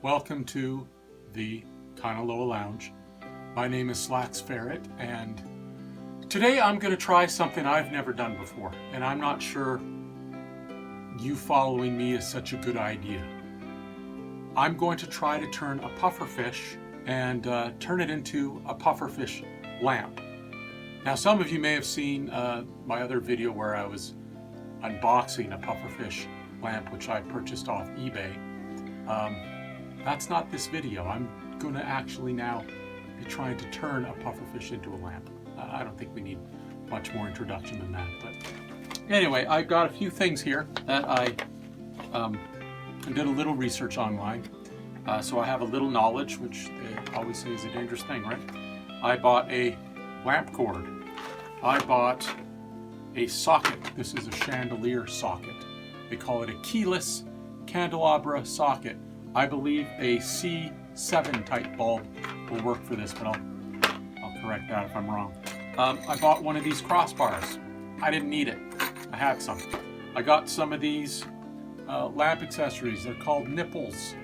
Welcome to the Candelabra Lounge. My name is Ferret, and today I'm going to try something I've never done before, and I'm not sure you following me is such a good idea. I'm going to try to turn a pufferfish and turn it into a pufferfish lamp. Now, some of you may have seen my other video where I was unboxing a pufferfish lamp which I purchased off eBay. That's not this video. I'm going to actually now be trying to turn a pufferfish into a lamp. I don't think we need much more introduction than that. But anyway, I've got a few things here that I did a little research online. So I have a little knowledge, which they always say is a dangerous thing, right? I bought a lamp cord. I bought a socket. This is a chandelier socket. They call it a keyless candelabra socket. I believe a C7 type bulb will work for this, but I'll correct that if I'm wrong. I bought one of these crossbars. I didn't need it. I had some. I got some of these lamp accessories. They're called Nipples.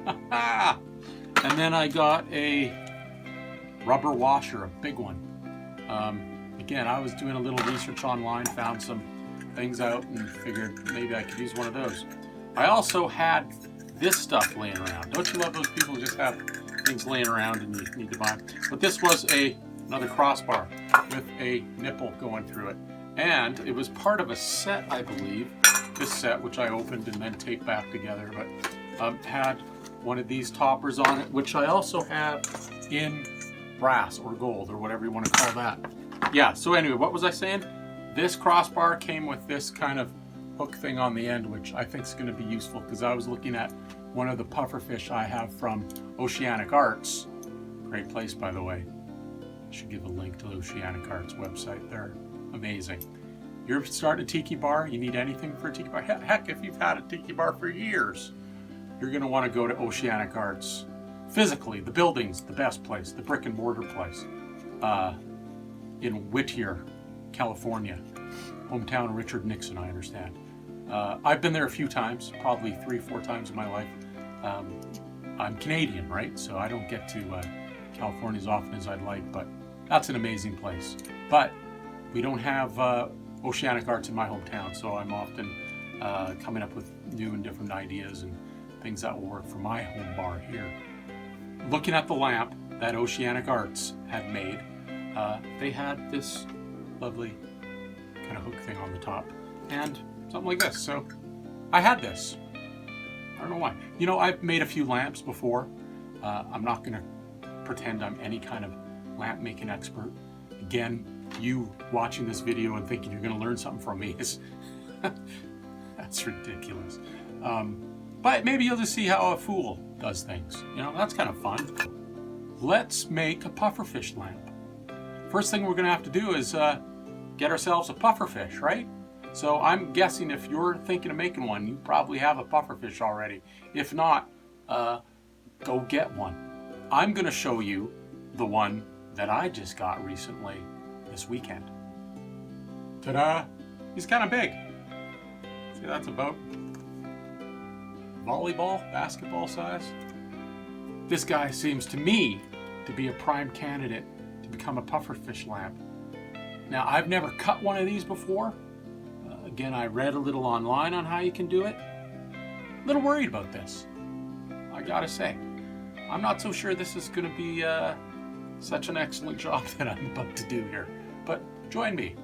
And then I got a rubber washer, a big one. Again, I was doing a little research online, found some things out, and figured maybe I could use one of those. I also had this stuff laying around. Don't you love those people who just have things laying around and you need to buy them? But this was another crossbar with a nipple going through it. And it was part of a set, I believe. This set, which I opened and then taped back together, but had one of these toppers on it, which I also have in brass or gold or whatever you want to call that. Yeah, so anyway, what was I saying? This crossbar came with this kind of hook thing on the end, which I think is going to be useful because I was looking at one of the pufferfish I have from Oceanic Arts. Great place, by the way. I should give a link to the Oceanic Arts website. They're amazing. You're starting a tiki bar, you need anything for a tiki bar? Heck, if you've had a tiki bar for years, you're going to want to go to Oceanic Arts. Physically, the building's the best place, the brick and mortar place in Whittier, California. Hometown of Richard Nixon, I understand. I've been there a few times, probably 3-4 times in my life. I'm Canadian, right? So I don't get to California as often as I'd like, but that's an amazing place. But we don't have Oceanic Arts in my hometown, so I'm often coming up with new and different ideas and things that will work for my home bar here. Looking at the lamp that Oceanic Arts had made, they had this lovely kind of hook thing on the top and something like this. So I had this. I don't know why. You know, I've made a few lamps before. I'm not going to pretend I'm any kind of lamp making expert. Again, you watching this video and thinking you're going to learn something from me is that's ridiculous. But maybe you'll just see how a fool does things. You know, that's kind of fun. Let's make a pufferfish lamp. First thing we're going to have to do is get ourselves a pufferfish, right? So I'm guessing if you're thinking of making one, you probably have a pufferfish already. If not, go get one. I'm going to show you the one that I just got recently this weekend. Ta-da! He's kind of big. See, that's about volleyball, basketball size. This guy seems to me to be a prime candidate to become a pufferfish lamp. Now, I've never cut one of these before. Again, I read a little online on how you can do it. A little worried about this, I gotta say. I'm not so sure this is gonna be such an excellent job that I'm about to do here, but join me.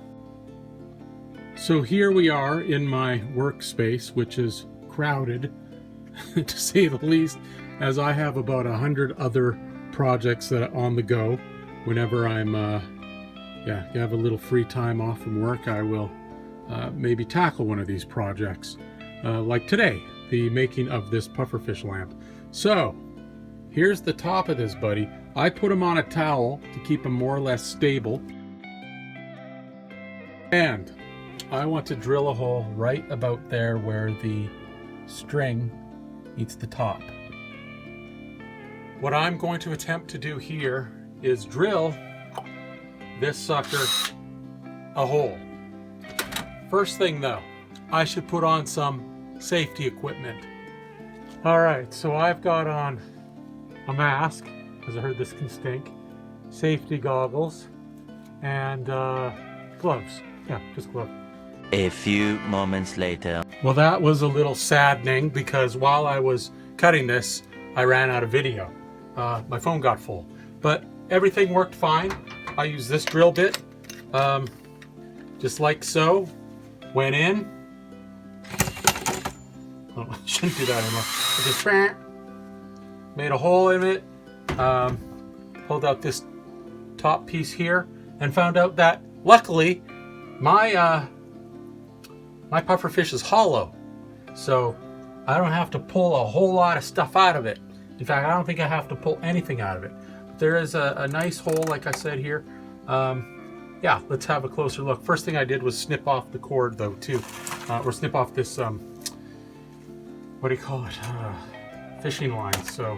So here we are in my workspace, which is crowded, to say the least, as I have about 100 other projects that are on the go. Whenever I'm have a little free time off from work, I will maybe tackle one of these projects, like today, the making of this pufferfish lamp. So here's the top of this buddy. I put him on a towel to keep him more or less stable, and I want to drill a hole right about there where the string meets the top. What I'm going to attempt to do here is drill this sucker a hole. First thing though, I should put on some safety equipment. Alright, so I've got on a mask, because I heard this can stink, safety goggles, and gloves. Yeah, just gloves. A few moments later. Well, that was a little saddening because while I was cutting this, I ran out of video. My phone got full, but everything worked fine. I used this drill bit, just like so. Went in. Oh, I shouldn't do that anymore. I just made a hole in it, pulled out this top piece here, and found out that luckily my my pufferfish is hollow, so I don't have to pull a whole lot of stuff out of it. In fact, I don't think I have to pull anything out of it. But there is a nice hole, like I said here. Yeah, let's have a closer look. First thing I did was snip off the cord, though, too, or snip off this what do you call it? Fishing line. So,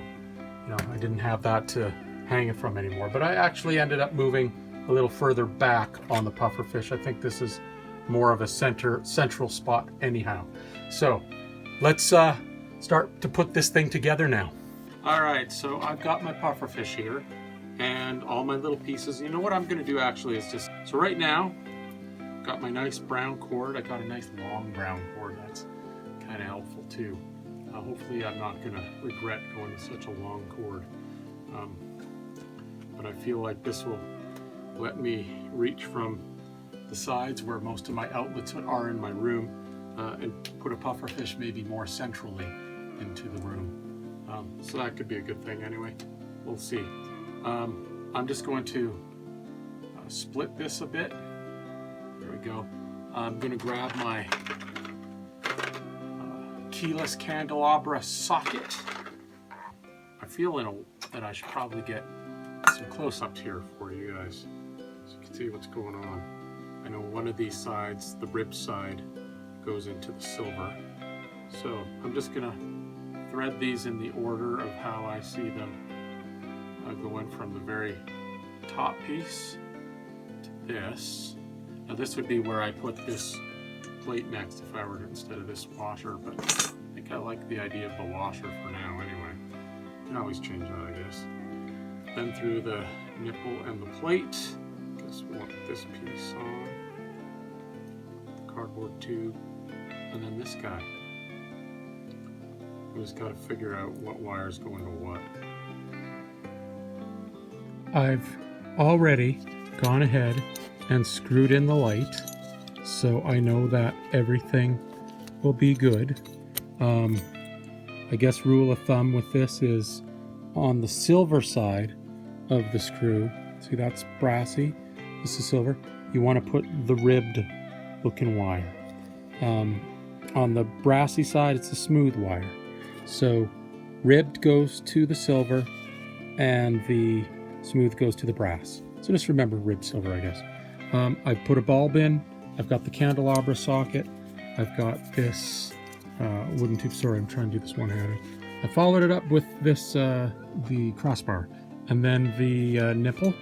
you know, I didn't have that to hang it from anymore. But I actually ended up moving a little further back on the pufferfish. I think this is more of a central spot anyhow. So let's start to put this thing together now. All right, so I've got my pufferfish here and all my little pieces. You know what I'm gonna do actually is just, so right now, got my nice brown cord. I got a nice long brown cord. That's kind of helpful too. Hopefully I'm not gonna regret going with such a long cord. But I feel like this will let me reach from the sides where most of my outlets are in my room and put a pufferfish maybe more centrally into the room. So that could be a good thing anyway. We'll see. I'm just going to split this a bit. There we go. I'm going to grab my keyless Candelabra socket. I feel that I should probably get some close-ups here for you guys so you can see what's going on. I know one of these sides, the rib side, goes into the silver. So I'm just gonna thread these in the order of how I see them going from the very top piece to this. Now this would be where I put this plate next if I were to, instead of this washer, but I think I like the idea of the washer for now anyway. You can always change that, I guess. Then through the nipple and the plate. Guess we want this piece on. The cardboard tube. And then this guy. We just got to figure out what wires go into what. I've already gone ahead and screwed in the light, so I know that everything will be good. I guess rule of thumb with this is on the silver side of the screw. See, that's brassy. This is silver. You want to put the ribbed looking wire. On the brassy side, it's a smooth wire. So ribbed goes to the silver and the smooth goes to the brass. So just remember ribbed silver, I guess. I've put a bulb in. I've got the candelabra socket. I've got this wooden tube. Sorry, I'm trying to do this one-handed. I followed it up with this, the crossbar, and then the nipple,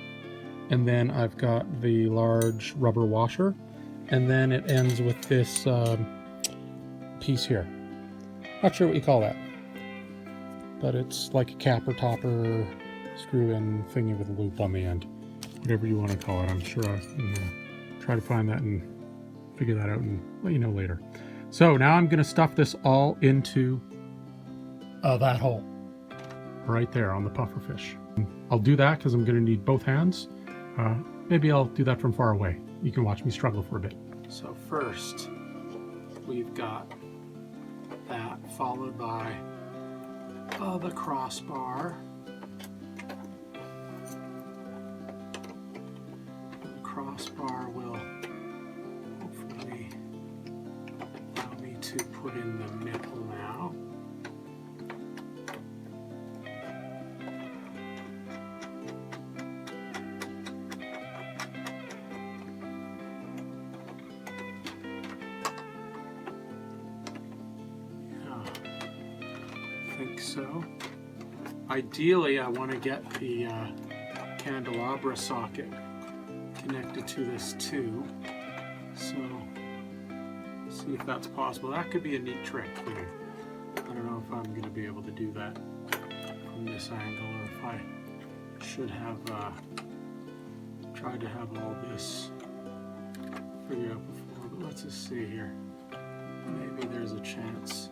and then I've got the large rubber washer, and then it ends with this piece here. Not sure what you call that, but it's like a capper topper screw-in thingy with a loop on the end. Whatever you want to call it. I'm sure I'll try to find that and figure that out and let you know later. So now I'm going to stuff this all into that hole right there on the pufferfish. I'll do that because I'm going to need both hands. Maybe I'll do that from far away. You can watch me struggle for a bit. So first, we've got that followed by the crossbar. The crossbar will hopefully allow me to put in the nipple now. So ideally I want to get the candelabra socket connected to this too, so see if that's possible. That could be a neat trick, you know. I don't know if I'm going to be able to do that from this angle, or if I should have tried to have all this figured out before, but let's just see here. Maybe there's a chance.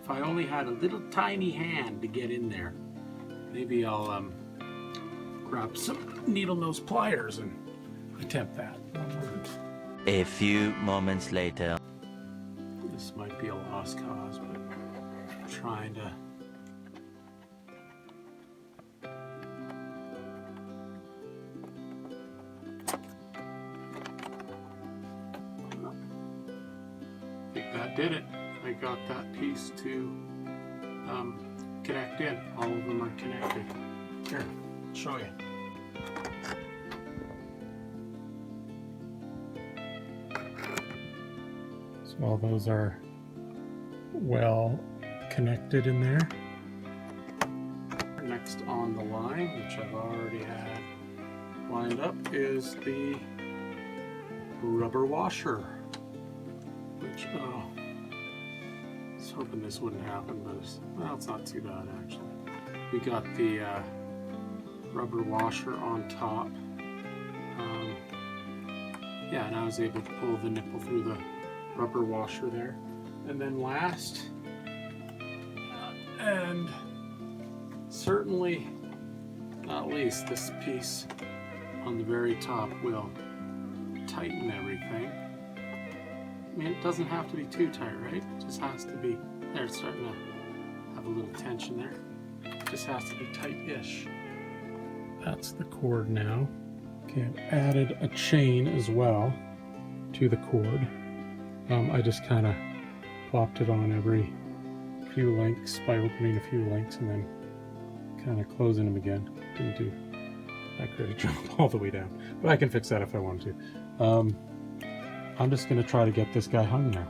If I only had a little tiny hand to get in there, maybe I'll grab some needle nose pliers and attempt that. A few moments later. This might be a lost cause, but I'm trying to. I think that did it. I got that piece to connect in. All of them are connected. Here, I'll show you. So all those are well connected in there. Next on the line, which I've already had lined up, is the rubber washer. Which, oh, I was hoping this wouldn't happen, but it's not too bad actually. We got the rubber washer on top. Yeah, and I was able to pull the nipple through the rubber washer there. And then last, and certainly not least, this piece on the very top will tighten everything. I mean, it doesn't have to be too tight, right? It just has to be, there, it's starting to have a little tension there. It just has to be tight-ish. That's the cord now. Okay, I've added a chain as well to the cord. I just kind of plopped it on every few links by opening a few links and then kind of closing them again. Didn't do that great a job all the way down, but I can fix that if I want to. I'm just going to try to get this guy hung now.